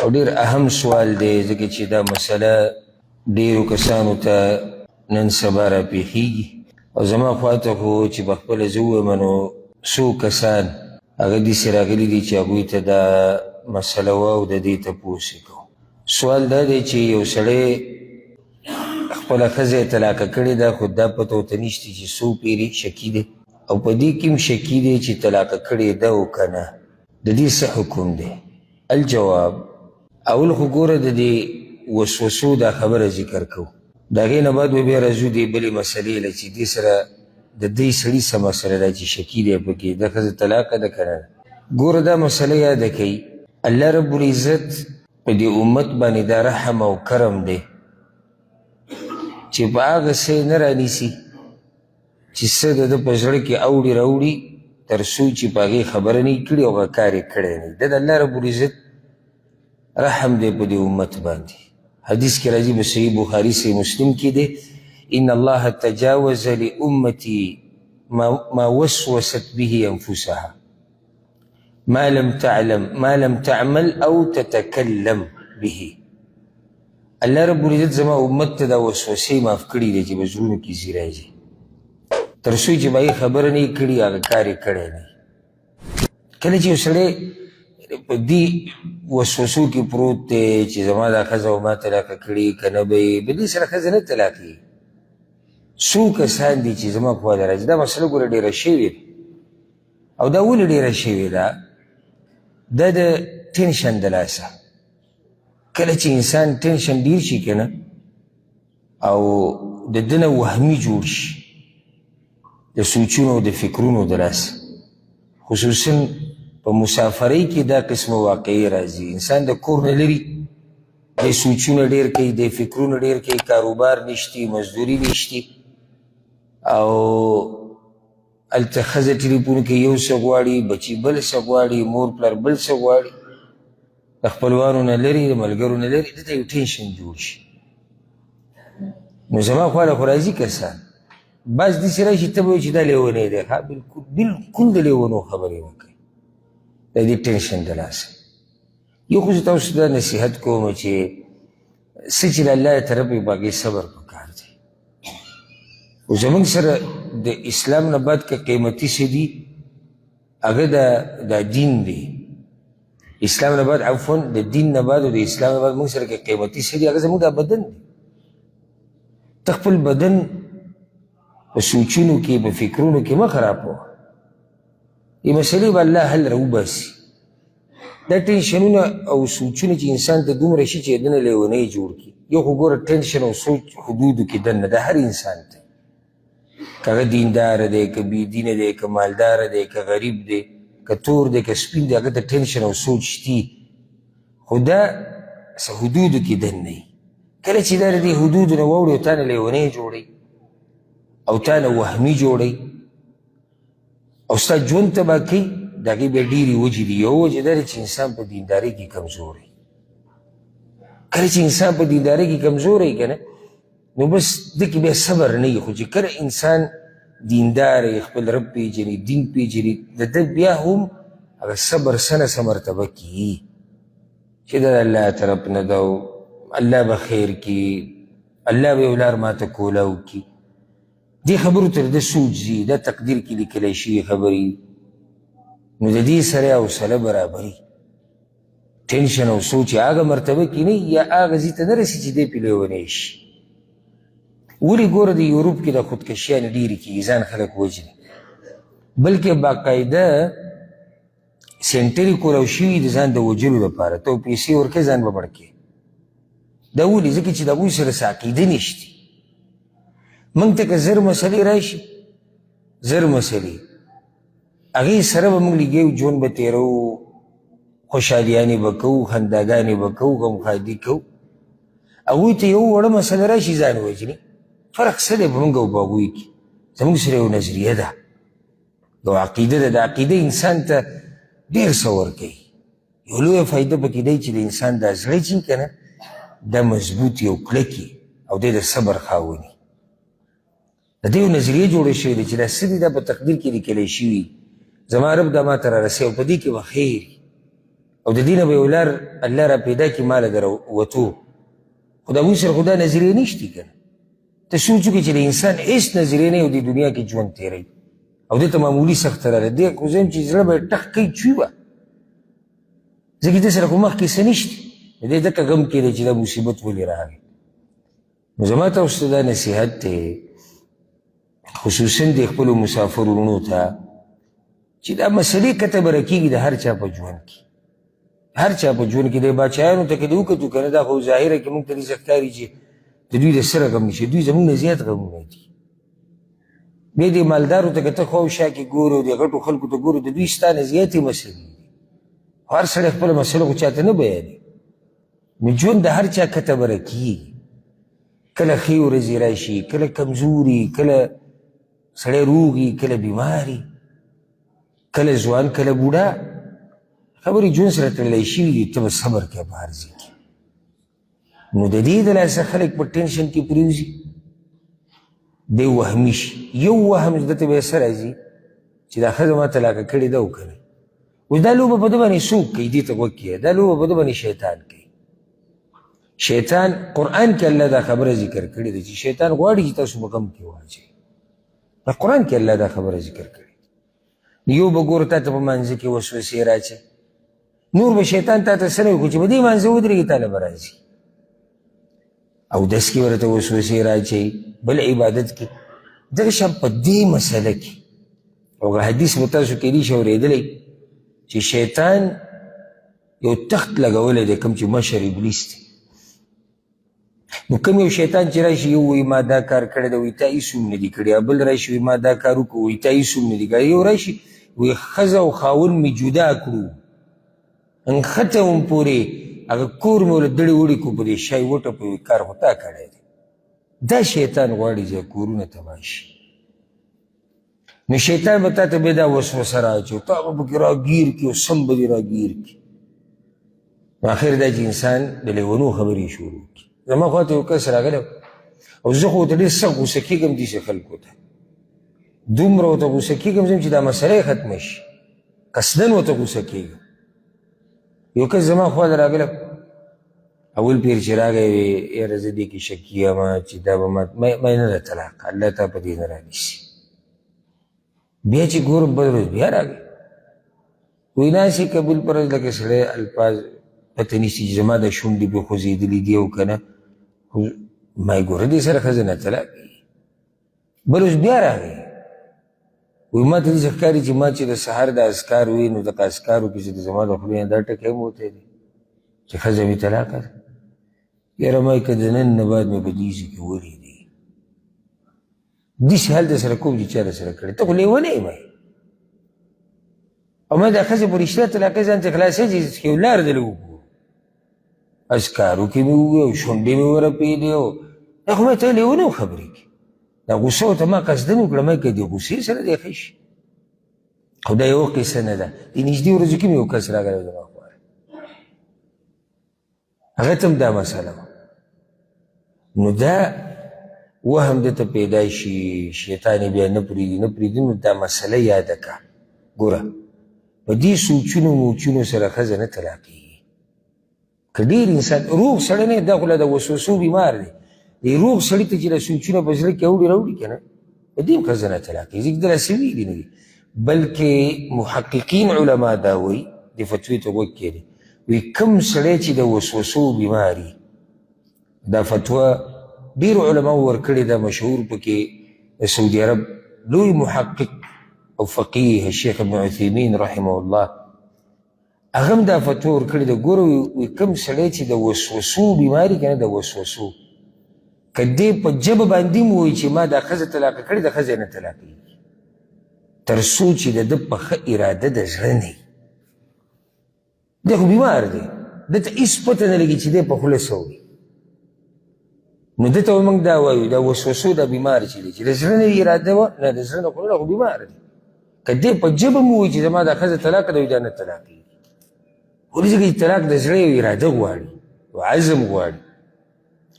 او ډیر اهم سوال دی ځکه چې دا مسله ډیرو کسانو ته نن سبا راپېښېږي او زما خواته خو چې په خپله زه ووایم نو څو کسان هغه داسې راغلي دي چې هغوی ته دا مسله وه او د دې تپوس یې کوو. سوال دا دی چې یو سړی خپله ښځه یې طلاقه کړې ده خو دا پته ورته نشته چې څو پیرې شکي دی او په دې کې هم شکي دی چې طلاقه کړې ده او که نه، د دې څه حکم دی؟ الجواب، اول خو ګوره د دې وسوسو دا خبره ذکر کوو، د هغې نه بعد به بیا راځو دې بلې مسلې له چې دې سره د دې سړي څه مسله ده چې شکي دی پکې دا ښځه طلاقه ده که نه ده. ګوره دا مسله یاده کوي، الله رب العزت په دې امت باندې دا رحم او کرم دی چې په هغه څه نه رانیسي چې څه د ده په زړه کې اوړي راوړي تر څو چې په هغې خبره نه کړي او هغه کار یې کړی نه وي. دا د الله رب العزت رحم دی په دې امت باندې. حدیث کې راځي په صحیح بخاري صحیح مسلم کې دی، ان الله تجاوز لامتي ما وسوست به انفسها ما لم تعمل او تتکلم به. الله رب العزت زما امت ته دا وسوسې معاف کړي دی چې په زړونو کې ځي راځي تر څو چې به یې خبره نه یې کړي هغه کار یې کړی نه وي. کله چې یو سړی په دې وسوسو کې پروت دی چې زما دا ښځه او ما طلاقه کړي که نه به یې، په دې سره ښځه نه طلاقېږي. څو کسان دي چې زما په خواله راځي، دا مسله ګوره ډېره شوې ده او دا ولې ډېره شوې ده؟ دا د ټینشن د لاسه. کله چې انسان ټینشن ډېر شي که نه او د ده نه وهمي جوړ شي د سوچونو او د فکرونو د لاسه، خصوصا په مسافرۍ کې دا قسمه واقعي راځي. انسان د کور نه لري، د سوچونه ډېر کوي، د فکرونه ډېر کوي، کاروبار نشتی، مزدوري نشتی او هلته ښځه ټلیفون کوي یو څه غواړي، بچي بل څه غواړي، مور پلار بل څه غواړي، د خپلوانو نه لري، د ملګرو نه لري، دته یو ټینشن جوړ شي. نو زما خواله خو راځي کسان بعض داسې راشي ته به وایي چې دا لیونی دی، بلکل د لیونو خبرې نه کوي، د دې ټینشن د لاسه. یو خو زه تاسو ته دا نصیحت کوم چې څه چې د الله طرف یې په هغې صبر پکار دی. خو زموږ سره د اسلام نه بعد که قیمتي څه دي هغه دا دین دی. اسلام نه بعد عفوا د دین نه بعد او د اسلام نه بعد موږ سره که قیمتي څه دي هغه زموږ دا بدن دی. ته خپل بدن په سوچونو کې په فکرونو کې مه خرابوه. دې مسلې به الله حل راوباسي. دا ټینشنونه او سوچونه چې انسان ته دومره شي چې دنه لیونی جوړ کړي. یو خو ګوره ټینشن او سوچ حدودو کې دننه د هر انسان ته، که هغه دیندار دی، که بېدینه دی، که مالدار دی، که غریب دی، که تور دی، که سپین دی، هغه ته ټینشن او سوچ شتي، خو دا څه حدودو کې دننه وي. کله چې دا د دې حدودو نه واوړي او تا نه لیونی جوړوي او تا نه وهمي جوړوي او ستا ژوند تباه کوي، د هغې بیا ډېرې وجې دي. یو وجه دا ده چې انسان په دیندارۍ کې کمزوری. کله چې انسان په دیندارۍ کې کمزوری که نه نو بس ده کې بیا صبر نه وي. خو چې کله انسان دیندار خپل رب پیژني، دین پیژني، د ده بیا هم هغه صبر څه نه څه مرتبه کي چې دا د الله طرف نه ده او الله به خیر کي، الله به یو لار ماته کولاو کي. دې خبرو تر ده سوچ ځي، دا تقدیر کې لیکلی شوي خبرې، نو د دې سره حوصله برابري. ټینشن او سوچ هغه مرتبه کې نه یا هغه ځای ته نه رسي چې دی پې لیونی شي. ولې ګوره د یوروپ کې د خودکشیانې ډېرې کېږي، ځان خلک وژني، بلکې باقاعده سینټرې کولاو شوي د ځان د وژلو لپاره. ته پیسې ورکوې ځان به مړ کړې. دا ولې؟ ځکه چې د هغوی سره څه عقیده نشتي. موږ ته که زر مسلې راشي، زر مسلې، هغې سره به موږ لګیو، ژوند به تېروو، خوشحالیانې به کوو، خنداګانې به کوو، غمخوادي کوو. هغوی ته یو وړه مسله راشي ځان وژني. فرق څه دی په موږ او په هغوی کې؟ زموږ سره یو نظریه ده، یو عقیده ده. د عقیده انسان ته ډېر څه ورکوي. یو لویه فایده پکې دی چې د انسان دا زړه چې که نه دا مضبوط یو کلک وي او دی د صبر خاوند وي. د دې یو نظریه جوړه شوې ده چې دا څه دي، دا په تقدیر کې لیکلی شوي، زما رب دا ما ته رارسوي او په دې کې به خیر او د دې نه به یو لار الله را پیدا کړي ما له در وتو. خو د هغوی سره خو دا نظریې نشتي که نه. ته سوچ وکړې چې د انسان هېڅ نظریې نه یو د دنیا کې ژوند تېروي او دې ته معمولي سخته راغله. دې خو زه یم چې زړه به یې ټک کوي چوي به ځکه دې سره خو مخکې څه نشته. نو دې ځکه غم کې دی چې دا مصیبت ولې راغی. نو زما تاسو ته دا نصیحت دی خصوصا د خپلو مسافر وروڼو ته چې دا مسلې کته به رکېږي د هر چا په ژوند کې. هر چا په ژوند کې د باچایانو ته که دې وکتو که نه دا خو ظاهره کې موږ ته داسې ښکاري چې د دوی د سره غم نشي. دوی زموږ نه زیات غمونه دي. بیا دې مالدارو ته که ته خوا او شا کې ګورې او د غټو خلکو ته ګورې د دوی ستا نه زیاتې مسلې دي. هر سړی خپله مسله خو چاته نه بیانوي. نو ژوند د هر چا کته به رکېږي. کله ښې ورځې راشي، کله کمزوري، کله سړی روغي، کله بیماري، کله ځوان، کله بوډا. خبرې ژوند سره تړلی شوي دي. ته به صبر کوې په هر ځای کې. نو د دې د لاسه خلک په ټینشن کې پرېوځي دی وهمي شي. یو وهم ده ته به یې څه راځي چې دا ښځه ما طلاقه کړې ده او که نه. اوس دا لوبه په ده باندې څوک کوي؟ دې ته غوږ کېږه. دا لوبه په ده باندې شیطان کوي. شیطان قرآن کې الله دا خبره ذکر کړې ده چې شیطان غواړي چې تاسو په غم کې واچوي. دا قرآن کې الله دا خبره ذکر کړې. یو به ګوره تا ته په مانځه کې وسوسې راچي، نور به شیطان تا ته څه نه وي خو چې په دې مانځه ودرېږي تا له به راځي. اودس کې ورته وسوسې راچوي، بل عبادت کې. دغه شان په دې مسله کې او حدیث به تاسو کېدای شي اورېدلی چې شیطان یو تخت لګولی دی کوم چې مشر ابلیس دی. نو کوم یو شیطان چې راشي یو وایي ما دا کار کړی دی، وایي تا هېڅ هم نه دي کړي. بل راشي وایي ما دا کار وکړو، وایي تا هېڅ هم نه دي کړي. یو راشي وایي ښځه او خاوند مې جدا کړو، انښته هم پورې هغه کور مې ورله دړې وړې کړو په دې شی وټه په کار خو تا کړی دی. دا شیطان غواړي چې کورونه تباه شي. نو شیطان به تا ته بیا دا وسوسه رااچوي، تا به پکې راګیر کړي او سم به دې راګیر کړي. نو اخر دا چې انسان د لیونو خبرې شروع کړي. زما خوا ته یو کس راغلی او زه خو ورته ډېر سخت غوسه کېږم داسې خلکو ته. دومره ورته غوسه کېږم چې دا مسله یې ختمه شي. قصدن ورته غوسه کېږم. یو کس زما خوا ته راغلی، اول پیر چې راغی وی یاره زه دې کې شکي یم چې دا به ما نه ده طلاق، الله تا په دې نه رانیسي. بیا چې ګورم بل ورځ بیا راغی، وایي ناسې که بل پر ورځ لکه سړی الفاظ پته نیسي چې زما د شونډې پې خوځېدلي دي او که نه. ما یې ګوره دې سره ښځه نه طلاق کېږي. بل اوس بیا راغی، وایي ما ته داسې ښکاري چې ما چې د سهار د اذکار وي نو دغه اذکارو کې چې د زما د خولې نه دا ټکی هم وتی دی چې ښځه مې طلاقه ده. یاره ما که د نن نه بعد مې په دې ځای کې ولیدې داسې حال در سره کوم چې چا در سره کړی. ته خو لیونی یې ما او ما دا ښځې په رښتیا طلاقۍ ځان ته خلاصوي چې یو لار دله وګورو. اذکارو کې مې ووي او شونډې مې ورپېدې او دا خو ما ته لیونی خبرې کې. دا غوسه ورته ما قصدن وکړه، ما که د غوسې سره دی ښه شي. خو دا یوه قصه نه ده. د نږدې ورځو کې مې یو کس راغلی زما خوا هغه ته هم دا مسله وه. نو دا وهم دته پیدا شي، شیطان یې بیا نه پرېږدي نو دا مسله یاده کړه. ګوره په دې سوچونو موچونو سره ښځه نه طلاقېږي. که ډېر انسان روغ سړی نه دا خو له د وسوسو بیمار دی. روغ سړي ته چې د سوچونه په زړه کې اوړي راوړي که نه په دې هم ښځه نه طلاقېږي. ځکه داسې ویلي نه دي، بلکې محققین علما دا وایي، د فتوې ته غوږ کېږدي، وایي کوم سړی چې د وسوسو بیمار وي، دا فتوا ډېرو علماو ورکړې ده. مشهور پکې د سعودي عرب لوی محقق او فقیه الشیخ ابن عثیمین رحمه الله هغه هم دا فتوا ورکړې ده. ګوره وایي کوم سړی چې د وسوسو بیمار وي که نه د وسوسو، که دې په ژبه باندې م ووایي چې ما دا ښځه طلاقه کړې ده، ښځه یې نه طلاقېږي تر څو چې د ده په ښه اراده د زړه نه وي. دی خو بیمار دی، ده ته هېڅ پته نه لګي چې دی په خوله څه وایي. نو ده ته به موږ دا وایو دا وسوسو دا بیمار چې دی چې د زړه نه اراده وه نه د زړه نه خوله خو بیمار دی. که دی په ژبه م ووایي چې زما دا ښځه طلاقه ده، وایي دا نه طلاقېږي. ولې ځکه چې طلاق د زړه یو اراده غواړي او عزم غواړي.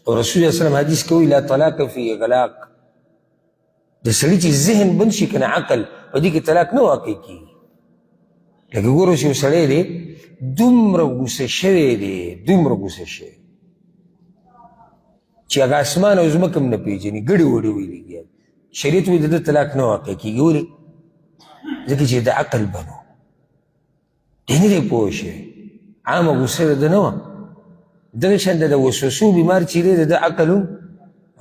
او رسول الله صلی الله علیه وسلم حدیث کوي لا طلاق فی اغلاق. د سړي چې ذهن بند شي که نه عقل، په دې کې طلاق نه واقع کېږي. لکه ګوره چې یو سړی دی دومره غوسه شوی دی چې هغه اسمان او ځمکه هم نه پېژني ګډې وډې ویلېږي شریعت وایي د ده طلاق نه واقع کېږي ولې ځکه چې د عقل بنو دی نه دی پوه شوی عامه غوسه د ده نه وه دغه شان د وسوسو بیمار چې دی د ده عقل هم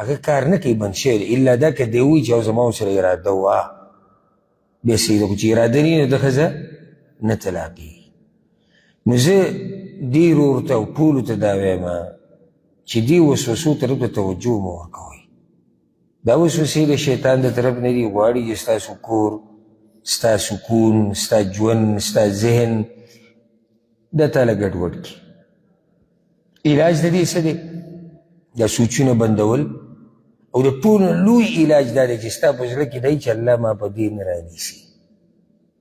هغه کار نه کوي بند شوی دی الا دا که دی وایي چې او زما ورسره اراده وه بیا صحیح ده خو چې اراده نه وي نو د ښځه نه طلاقېږي نو زه ډېرو ورته او ټولو ته دا وایم چې دې وسوسو طرف ته توجه مه ورکوئ دا وسوسې د شیطان د طرف نه دي غواړي چې ستاسو کور ستا سکون ستا ژوند ستا ذهن دا تاله ګډوډ کړي علاج د دې څه دی دا سوچونه بندول او د ټولو لوی علاج دا دی چې ستا په زړه کې دی چې الله ما په دې نه رانیسي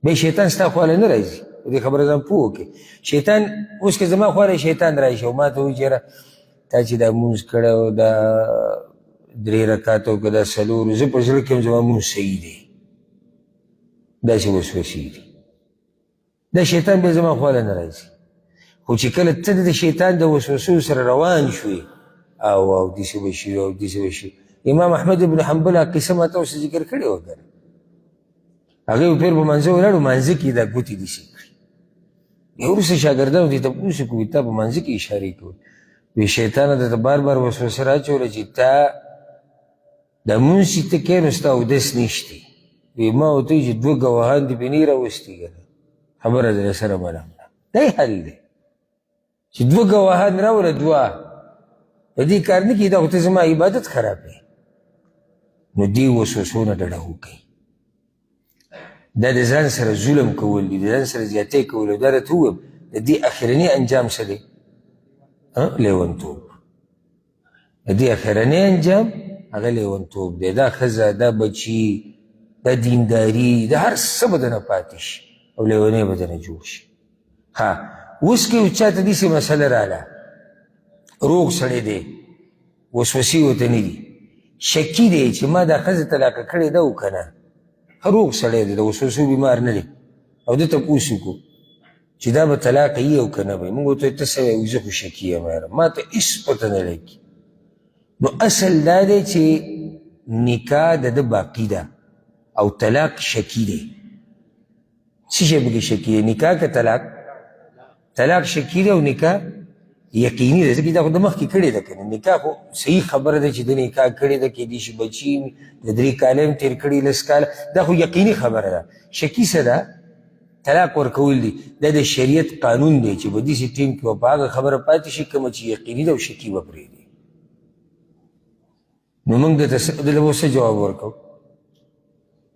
بیا شیطان ستا خواله نه راځي په دې خبره ځان پوه وکړې شیطان اوس که زما خواله شیطان راشي او ما ته وایي چېره تا چې دا مونځ کړی او دا 3 رکعات او که دا 4 زه په زړه کې هم زما مونځ صحیح دی داسې وسوسې دي دا شیطان بیا زما خواله نه راځي خو چې کله ته د شیطان د وسوسو سره روان شوې او داسې به شي او داسې به شي امام احمد بن حنبل قصه ما ته اوس ذکر کړې وه که نه هغې پیر په مانځه ولاړ مانځه کې دا ګوتې داسې کړي بیا وروسته شاګردانو دې تپوس وکړو تا په مانځه کې اشارې کوي وی شیطانه درته بار بار وسوسه راچوله چې تا دا مونځ چې ته کوې نو ستا اودس نشتی وی ما ورته وایي چې 2 ګواهان دې پې نه راوستي که نه خبره در سره ملام ده دی حل دی چې 2 ګواهان راوله 2 په دې کار نه کېږي دا خو ته زما عبادت خرابوي نو دې وسوسو نه ډډه وکړئ دا د ځان سره ظلم کول دي د ځان سره زیاتی کول او دا راته ووایم د دې اخرني انجام څه دی لیونتوب د دې اخرنی انجام هغه لیونتوب دی دا ښځه دا بچي دا دینداري دا هر څه به دنه پاتې شي او لیونی به دنه جوړ شي ها اوس که یو چا ته داسې مسله راله روغ سړی دی وسوسې ورته نه دي شکي دی چې ما دا ښځه طلاقه کړې ده او که نه روغ سړی دی د وسوسو بیمار نه دی او ده تپوس وکړو چې دا به طلاق یي او که نه به موږ ورته ته څه وایو زه خو شکي یم یاره ما ته هېڅ پته نه لګي نو اصل دا دی چې نکاح د ده باقي ده او طلاق شکي دی څه شی پکې شکي دی نکاح که طلاق شکي دی او نکاح یقیني دی ځکه دا خو د مخکې کړې ده که نه نکاح خو صحیح خبره ده چې د نکاح کړې ده کېدای شي بچي د 3 کاله هم تېر کړي 10 کاله دا خو یقیني خبره ده شکي څه ده طلاق ورکول دي دا د شریعت قانون دی چې په داسې ټیم کې به په هغه خبره پاتې شي کومه چې یقیني ده او شکي به پرېږدي نو موږ دله به څه جواب ورکوو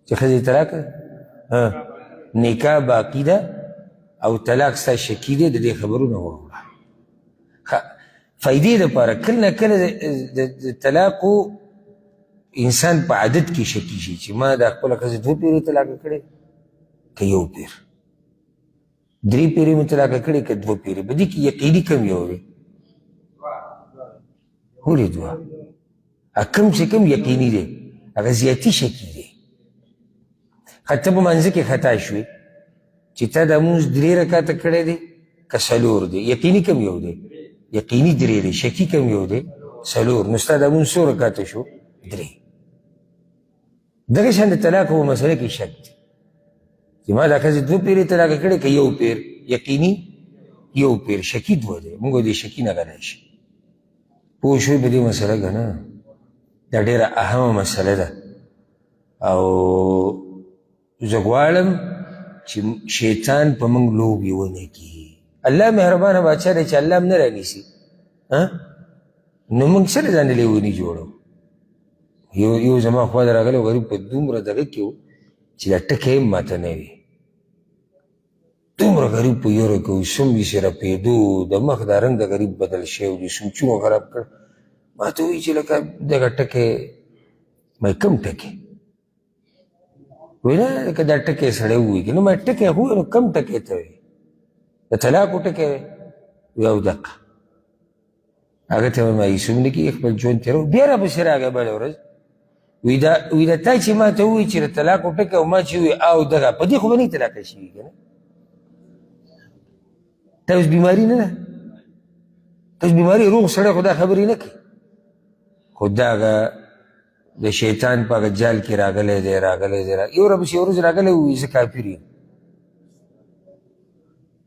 چې ښځې طلاق نکاح باقي ده او طلاق ستا شکي دی د دې خبرونه واوره فایدې دپاره کله نه کله د طلاقو انسان په عادت کې شکي شي چې ما دا خپله ښځه 2 پیرې طلاقه کړې که 1 پیر 3 پیرې مې طلاقه کړې که 2 پیرې په دې کې یقیني کم یو دی ولې 2 کم چې کم یقیني دی هغه زیاتي شکي دی ته په منځه کې خطا شوې چې تا دا مونځ 3 رکعاته کړی دی که 4 دی یقیني کم یو دی یقیني 3 دی شکي کم یو دی 4 نو ستا دا مونځ 100 رکعاته شو 3 دغه شان د طلاق په مسله کې شک دی چې ما دا ښځې 2 پیرې طلاقه کړې که 1 پیر یقیني 1 پیر شکي 2 دی موږ دې شکي نه غلی شي پوه شوې په دې مسله که نه دا ډېره اهمه مسله ده او زه غواړم چې شیطان په موږ لوبې ونه کړي الله مهربانه بادشاه دی چې الله هم نه رانیسي نو موږ سره ځان لیوني جوړو یو زما خوا ته راغلی غریب په دومره دغه کې و چې دا ټکی هم ماته نه وي دومره غریب په یوره کې و سم یې سره پیدو د مخ دا رنګ د غریب بدل شوی دي سوچونو خراب کړ ما ته وایي چې لکه دغه ټکی ما کوم ټکی وایي نه لکه دا ټکی سړی ووایي نو ما ټکی خو نو کم ټکی ته وایي د طلاقو ټکی وایي او دقه هغه ته ما هېڅ هم نه کېږي خپل ژوند تېرو بیا راپسې راغی بله ورځ وی دا تا چې ما ته ووایي چې د طلاقو ټکی او ما چې وایي او دغه په دې خو به نه طلاقه شوي که نه دا اوس بیماري نه ده، دا اوس بیماري روغ سړی خو دا خبرې نه کوي، خو دا هغه د شیطان په هغه جال کې راغلی دی یو رپسې یو ورځ راغلی ووایي زه کافر یم.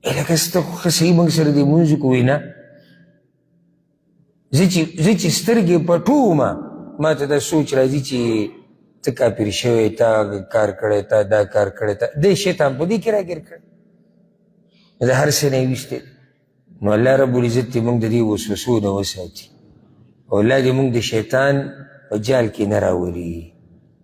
لکه ته خو ښه صحیح موږ سره دې مونځ وکړو. وایي نه، زه چې سترګې پټوم ما ته دا سوچ راځي چې ته کافر شوی، تا کار کړی، تا دا کار کړی، تا دی شیطان په دې کې راګیر کړی، د هر څه نه یې ویستی. نو الله رب العزت دې موږ د دې وسوسو نه وساتي او الله دې موږ د شیطان په جال کې نه راولي.